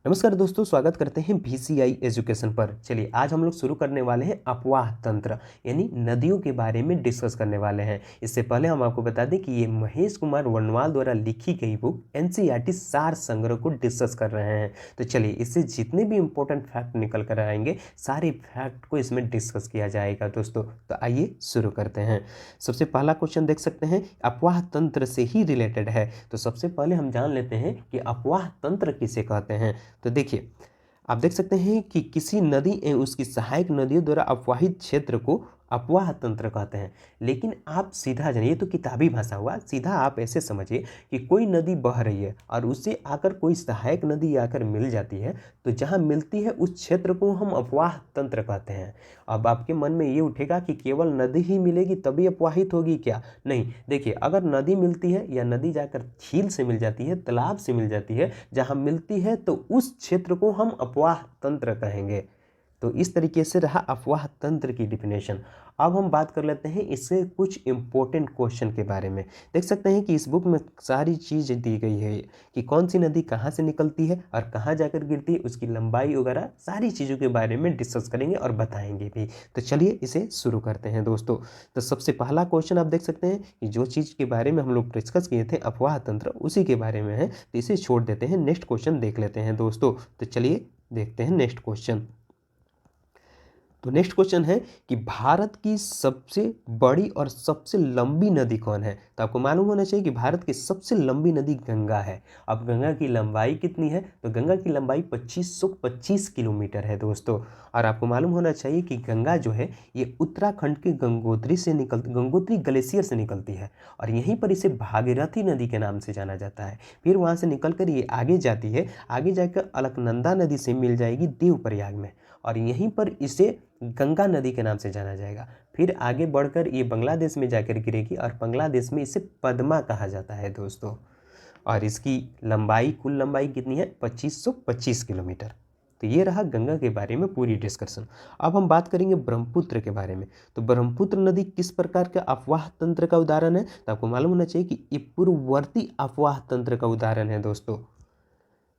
नमस्कार दोस्तों, स्वागत करते हैं बीसीआई एजुकेशन पर। चलिए आज हम लोग शुरू करने वाले हैं अपवाह तंत्र यानी नदियों के बारे में डिस्कस करने वाले हैं। इससे पहले हम आपको बता दें कि ये महेश कुमार वर्णवाल द्वारा लिखी गई बुक एनसीईआरटी सार संग्रह को डिस्कस कर रहे हैं। तो चलिए इससे जितने भी इंपॉर्टेंट फैक्ट निकल कर आएंगे सारे फैक्ट को इसमें डिस्कस किया जाएगा दोस्तों। तो आइए शुरू करते हैं। सबसे पहला क्वेश्चन देख सकते हैं, अपवाह तंत्र से ही रिलेटेड है। तो सबसे पहले हम जान लेते हैं कि अपवाह तंत्र किसे कहते हैं। तो देखिए, आप देख सकते हैं कि किसी नदी एवं उसकी सहायक नदियों द्वारा अपवाहित क्षेत्र को अपवाह तंत्र कहते हैं। लेकिन आप सीधा जानिए, तो किताबी भाषा हुआ, सीधा आप ऐसे समझिए कि कोई नदी बह रही है और उससे आकर कोई सहायक नदी आकर मिल जाती है, तो जहाँ मिलती है उस क्षेत्र को हम अपवाह तंत्र कहते हैं। अब आपके मन में ये उठेगा कि केवल नदी ही मिलेगी तभी अपवाहित होगी क्या? नहीं, देखिए, अगर नदी मिलती है या नदी जाकर झील से मिल जाती है, तालाब से मिल जाती है, जहाँ मिलती है तो उस क्षेत्र को हम अपवाह तंत्र कहेंगे। तो इस तरीके से रहा अपवाह तंत्र की डिफिनेशन। अब हम बात कर लेते हैं इससे कुछ इंपॉर्टेंट क्वेश्चन के बारे में। देख सकते हैं कि इस बुक में सारी चीज़ दी गई है कि कौन सी नदी कहाँ से निकलती है और कहाँ जाकर गिरती है, उसकी लंबाई वगैरह सारी चीज़ों के बारे में डिस्कस करेंगे और बताएंगे भी। तो चलिए इसे शुरू करते हैं दोस्तों। तो सबसे पहला क्वेश्चन आप देख सकते हैं कि जो चीज़ के बारे में हम लोग डिस्कस किए थे अपवाह तंत्र, उसी के बारे में है, तो इसे छोड़ देते हैं, नेक्स्ट क्वेश्चन देख लेते हैं दोस्तों। तो चलिए देखते हैं नेक्स्ट क्वेश्चन। तो नेक्स्ट क्वेश्चन है कि भारत की सबसे बड़ी और सबसे लंबी नदी कौन है? तो आपको मालूम होना चाहिए कि भारत की सबसे लंबी नदी गंगा है। अब गंगा की लंबाई कितनी है? तो गंगा की लंबाई 2525 किलोमीटर है दोस्तों। और आपको मालूम होना चाहिए कि गंगा जो है ये उत्तराखंड के गंगोत्री ग्लेशियर से निकलती है और यहीं पर इसे भागीरथी नदी के नाम से जाना जाता है। फिर वहाँ से निकलकर ये आगे जाती है, आगे जाकर अलकनंदा नदी से मिल जाएगी देवप्रयाग में और यहीं पर इसे गंगा नदी के नाम से जाना जाएगा। फिर आगे बढ़कर ये बांग्लादेश में जाकर गिरेगी और बांग्लादेश में इसे पद्मा कहा जाता है दोस्तों। और इसकी लंबाई, कुल लंबाई कितनी है? 2525 किलोमीटर। तो ये रहा गंगा के बारे में पूरी डिस्कशन। अब हम बात करेंगे ब्रह्मपुत्र के बारे में। तो ब्रह्मपुत्र नदी किस प्रकार का अपवाह तंत्र का उदाहरण है? तो आपको मालूम होना चाहिए कि ये पूर्ववर्ती अपवाह तंत्र का उदाहरण है दोस्तों।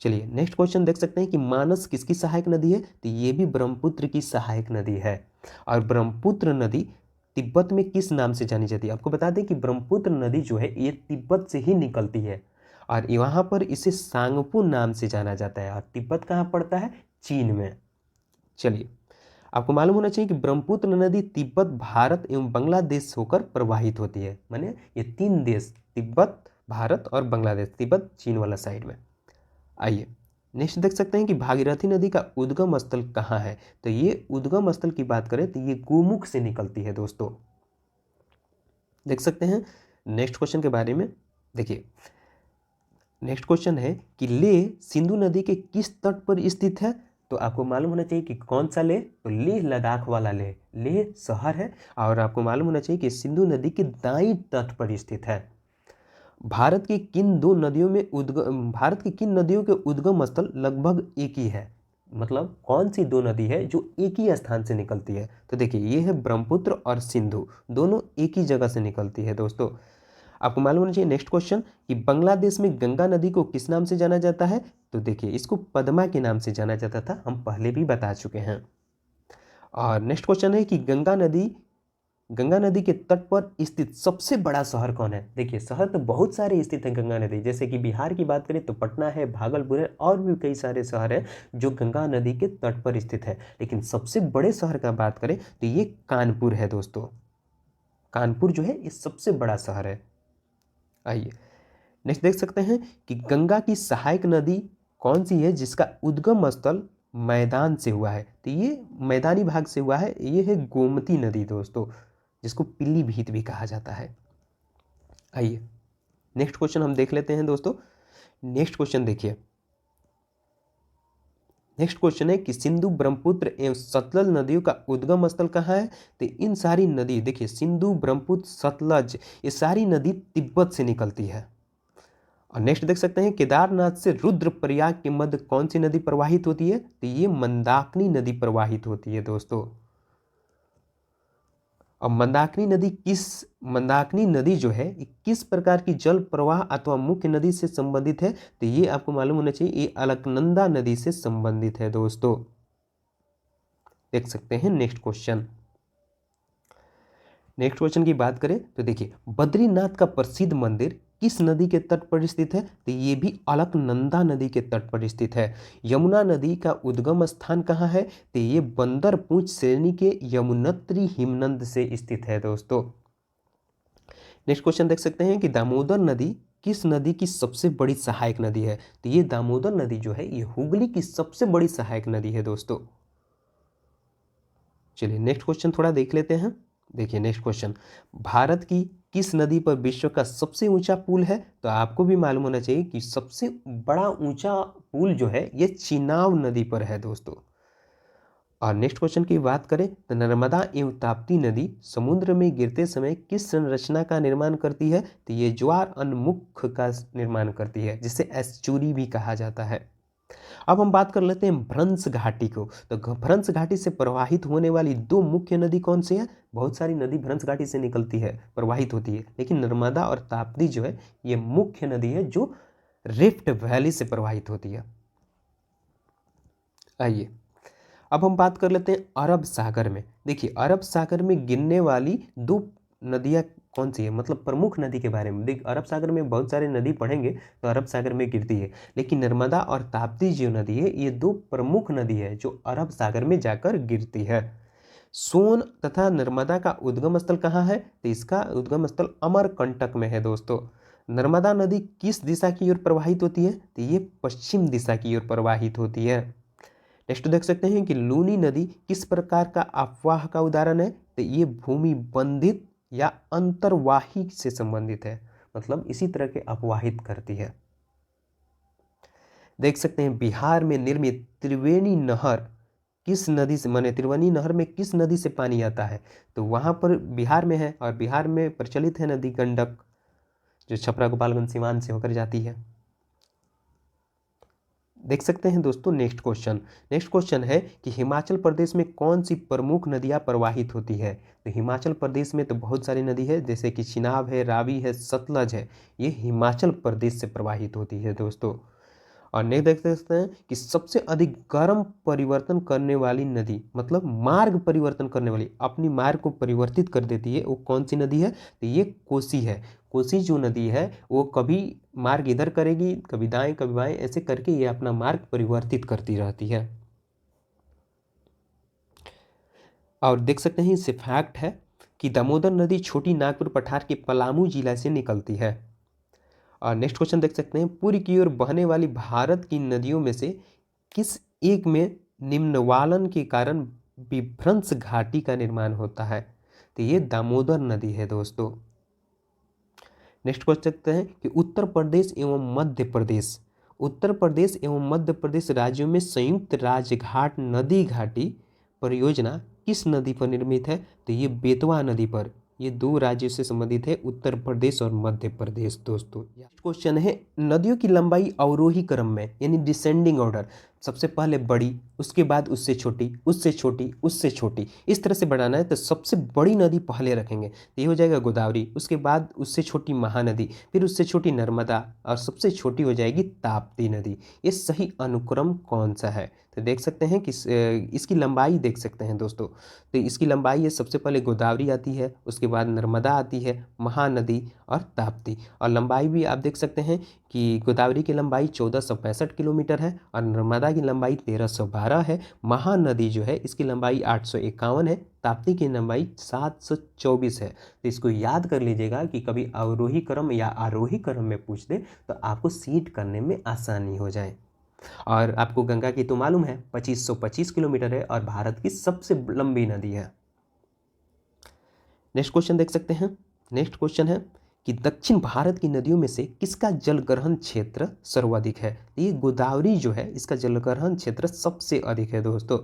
चलिए नेक्स्ट क्वेश्चन देख सकते हैं कि मानस किसकी सहायक नदी है? तो ये भी ब्रह्मपुत्र की सहायक नदी है। और ब्रह्मपुत्र नदी तिब्बत में किस नाम से जानी जाती है? आपको बता दें कि ब्रह्मपुत्र नदी जो है ये तिब्बत से ही निकलती है और यहाँ पर इसे सांगपो नाम से जाना जाता है। और तिब्बत कहाँ पड़ता है? चीन में। चलिए, आपको मालूम होना चाहिए कि ब्रह्मपुत्र नदी तिब्बत, भारत एवं बांग्लादेश होकर प्रवाहित होती है। माने ये तीन देश, तिब्बत, भारत और बांग्लादेश, तिब्बत चीन वाला साइड में। आइए नेक्स्ट देख सकते हैं कि भागीरथी नदी का उद्गम स्थल कहाँ है? तो ये उद्गम स्थल की बात करें तो ये गोमुख से निकलती है दोस्तों। देख सकते हैं नेक्स्ट क्वेश्चन के बारे में। देखिए, नेक्स्ट क्वेश्चन है कि लेह सिंधु नदी के किस तट पर स्थित है? तो आपको मालूम होना चाहिए कि कौन सा लेह? तो लेह लद्दाख वाला लेह, लेह शहर है। और आपको मालूम होना चाहिए कि सिंधु नदी के दाईं तट पर स्थित है। भारत की किन नदियों के उद्गम स्थल लगभग एक ही है? मतलब कौन सी दो नदी है जो एक ही स्थान से निकलती है? तो देखिए, ये है ब्रह्मपुत्र और सिंधु, दोनों एक ही जगह से निकलती है दोस्तों। आपको मालूम होना चाहिए नेक्स्ट क्वेश्चन कि बांग्लादेश में गंगा नदी को किस नाम से जाना जाता है? तो देखिए, इसको पद्मा के नाम से जाना जाता था, हम पहले भी बता चुके हैं। और नेक्स्ट क्वेश्चन है कि गंगा नदी के तट पर स्थित सबसे बड़ा शहर कौन है? देखिए, शहर तो बहुत सारे स्थित हैं गंगा नदी, जैसे कि बिहार की बात करें तो पटना है, भागलपुर है और भी कई सारे शहर हैं जो गंगा नदी के तट पर स्थित है। लेकिन सबसे बड़े शहर का बात करें तो ये कानपुर है दोस्तों। कानपुर जो है ये सबसे बड़ा शहर है। आइए नेक्स्ट देख सकते हैं कि गंगा की सहायक नदी कौन सी है जिसका उद्गम स्थल मैदान से हुआ है? तो ये मैदानी भाग से हुआ है, ये है गोमती नदी दोस्तों, जिसको पीलीभीत भी कहा जाता है। आइए नेक्स्ट क्वेश्चन हम देख लेते हैं दोस्तों। नेक्स्ट क्वेश्चन देखिए, नेक्स्ट क्वेश्चन है कि सिंधु, ब्रह्मपुत्र एवं सतलज नदियों का उद्गम स्थल कहाँ है? तो इन सारी नदी, देखिए, सिंधु, ब्रह्मपुत्र, सतलज, ये सारी नदी तिब्बत से निकलती है। और नेक्स्ट देख सकते हैं केदारनाथ से रुद्रप्रयाग के मध्य कौन सी नदी प्रवाहित होती है? तो ये मंदाकिनी नदी प्रवाहित होती है दोस्तों। और मंदाकिनी नदी जो है ये किस प्रकार की जल प्रवाह अथवा मुख्य नदी से संबंधित है? तो ये आपको मालूम होना चाहिए, ये अलकनंदा नदी से संबंधित है दोस्तों। देख सकते हैं नेक्स्ट क्वेश्चन की बात करें तो देखिए, बद्रीनाथ का प्रसिद्ध मंदिर किस नदी के तट पर स्थित है? तो ये भी अलकनंदा नदी के तट पर स्थित है। यमुना नदी का उद्गम स्थान कहाँ है? तो ये बंदरपूंछ श्रेणी के यमुनोत्री हिमनद से स्थित है दोस्तों। नेक्स्ट क्वेश्चन देख सकते हैं कि दामोदर नदी किस नदी की सबसे बड़ी सहायक नदी है? तो ये दामोदर नदी जो है ये हुगली की सबसे बड़ी सहायक नदी है दोस्तों। चलिए नेक्स्ट क्वेश्चन थोड़ा देख लेते हैं। देखिए नेक्स्ट क्वेश्चन, भारत की किस नदी पर विश्व का सबसे ऊंचा पुल है? तो आपको भी मालूम होना चाहिए कि सबसे बड़ा ऊंचा पुल जो है ये चिनाब नदी पर है दोस्तों। और नेक्स्ट क्वेश्चन की बात करें तो नर्मदा एवं ताप्ती नदी समुद्र में गिरते समय किस संरचना का निर्माण करती है? तो ये ज्वार उन्मुख का निर्माण करती है, जिसे एस्चुरी भी कहा जाता है। अब हम बात कर लेते हैं भ्रंश घाटी को। तो भ्रंश घाटी से प्रवाहित होने वाली दो मुख्य नदी कौन सी है? बहुत सारी नदी भ्रंश घाटी से निकलती है, प्रवाहित होती है, लेकिन नर्मदा और ताप्ती जो है ये मुख्य नदी है जो रिफ्ट वैली से प्रवाहित होती है। आइए अब हम बात कर लेते हैं अरब सागर में। देखिए अरब सागर में गिरने वाली दो नदियाँ कौन सी है, मतलब प्रमुख नदी के बारे में। देखिए अरब सागर में बहुत सारे नदी पढ़ेंगे तो अरब सागर में गिरती है, लेकिन नर्मदा और ताप्ती जो नदी है ये दो प्रमुख नदी है जो अरब सागर में जाकर गिरती है। सोन तथा नर्मदा का उद्गम स्थल कहाँ है? तो इसका उद्गम स्थल अमरकंटक में है दोस्तों। नर्मदा नदी किस दिशा की ओर प्रवाहित होती है? तो ये पश्चिम दिशा की ओर प्रवाहित होती है। नेक्स्ट देख सकते हैं कि लूनी नदी किस प्रकार का अफवाह का उदाहरण है? तो ये भूमि बंधित या अंतर्वाही से संबंधित है, मतलब इसी तरह के अपवाहित करती है। देख सकते हैं बिहार में निर्मित त्रिवेणी नहर किस नदी से, माने त्रिवेणी नहर में किस नदी से पानी आता है? तो वहां पर बिहार में है, और बिहार में प्रचलित है नदी गंडक, जो छपरा गोपालगंज सीवान से होकर जाती है। देख सकते हैं दोस्तों नेक्स्ट क्वेश्चन है कि हिमाचल प्रदेश में कौन सी प्रमुख नदियां प्रवाहित होती है? तो हिमाचल प्रदेश में तो बहुत सारी नदी है, जैसे कि चिनाब है, रावी है, सतलज है, ये हिमाचल प्रदेश से प्रवाहित होती है दोस्तों। और नेक्स्ट देख सकते हैं कि सबसे अधिक गर्म परिवर्तन करने वाली नदी, मतलब मार्ग परिवर्तन करने वाली, अपनी मार्ग को परिवर्तित कर देती है, वो कौन सी नदी है? तो ये कोसी है। कोसी जो नदी है वो कभी मार्ग इधर करेगी, कभी दाएं कभी बाएं, ऐसे करके ये अपना मार्ग परिवर्तित करती रहती है। और देख सकते हैं इससे फैक्ट है कि दामोदर नदी छोटी नागपुर पठार के पलामू जिला से निकलती है। और नेक्स्ट क्वेश्चन देख सकते हैं, पूर्व की ओर बहने वाली भारत की नदियों में से किस एक में निम्नवालन के कारण विभ्रंश घाटी का निर्माण होता है? तो ये दामोदर नदी है दोस्तों। नेक्स्ट क्वेश्चन देखते हैं कि उत्तर प्रदेश एवं मध्य प्रदेश राज्यों में संयुक्त राजघाट नदी घाटी परियोजना किस नदी पर निर्मित है? तो ये बेतवा नदी पर। ये दो राज्यों से संबंधित है, उत्तर प्रदेश और मध्य प्रदेश दोस्तों। क्वेश्चन है नदियों की लंबाई अवरोही क्रम में, यानी डिसेंडिंग ऑर्डर, सबसे पहले बड़ी, उसके बाद उससे छोटी, उससे छोटी, उससे छोटी, इस तरह से बढ़ाना है। तो सबसे बड़ी नदी पहले रखेंगे तो ये हो जाएगा गोदावरी, उसके बाद उससे छोटी महानदी, फिर उससे छोटी नर्मदा, और सबसे छोटी हो जाएगी ताप्ती नदी। ये सही अनुक्रम कौन सा है? तो देख सकते हैं कि इसकी लंबाई देख सकते हैं दोस्तों। तो इसकी लंबाई है, सबसे पहले गोदावरी आती है, उसके बाद नर्मदा आती है, महानदी और ताप्ती। और लंबाई भी आप देख सकते हैं कि गोदावरी की लंबाई 1465 किलोमीटर है और नर्मदा की लंबाई 1312 है। महानदी जो है इसकी लंबाई 851 है, ताप्ती की लंबाई 724 है। तो इसको याद कर लीजिएगा कि कभी अवरोही क्रम या आरोही क्रम में पूछ दे तो आपको सीट करने में आसानी हो जाए। और आपको गंगा की तो मालूम है 2525 किलोमीटर है और भारत की सबसे लंबी नदी है। नेक्स्ट क्वेश्चन देख सकते हैं। नेक्स्ट क्वेश्चन है कि दक्षिण भारत की नदियों में से किसका जलग्रहण क्षेत्र सर्वाधिक है? ये गोदावरी जो है इसका जलग्रहण क्षेत्र सबसे अधिक है दोस्तों।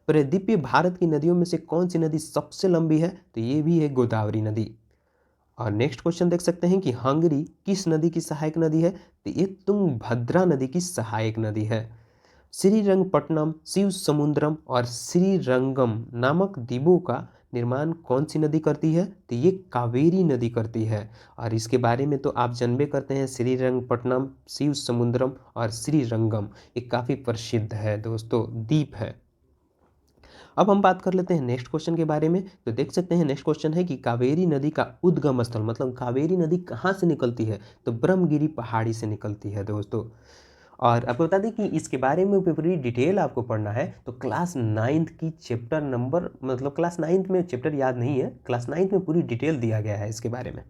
प्रदीपीय भारत की नदियों में से कौन सी नदी सबसे लंबी है? तो ये भी है गोदावरी नदी। और नेक्स्ट क्वेश्चन देख सकते हैं कि हंगरी किस नदी की सहायक नदी है? तो ये तुंगभद्रा नदी की सहायक नदी है। श्रीरंगपट्टनम, शिव समुद्रम और श्रीरंगम नामक द्वीपों का निर्माण कौन सी नदी करती है, तो ये कावेरी नदी करती है। और इसके बारे में तो आप जानबे करते हैं, श्रीरंगपट्टनम, शिव समुद्रम और श्रीरंगम, ये काफ़ी प्रसिद्ध है दोस्तों, द्वीप है। अब हम बात कर लेते हैं नेक्स्ट क्वेश्चन के बारे में। तो देख सकते हैं नेक्स्ट क्वेश्चन है कि कावेरी नदी का उद्गम स्थल, मतलब कावेरी नदी कहाँ से निकलती है, तो ब्रह्मगिरी पहाड़ी से निकलती है दोस्तों। और आपको बता दें कि इसके बारे में पूरी डिटेल आपको पढ़ना है तो क्लास 9th की चैप्टर नंबर, मतलब क्लास 9th में चैप्टर याद नहीं है, क्लास 9th में पूरी डिटेल दिया गया है इसके बारे में।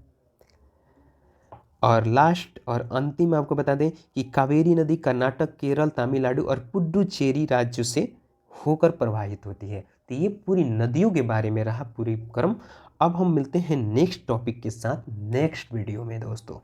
और लास्ट और अंतिम आपको बता दें कि कावेरी नदी कर्नाटक, केरल, तमिलनाडु और पुडुचेरी राज्यों से होकर प्रवाहित होती है। तो ये पूरी नदियों के बारे में रहा पूरी क्रम। अब हम मिलते हैं नेक्स्ट टॉपिक के साथ नेक्स्ट वीडियो में दोस्तों।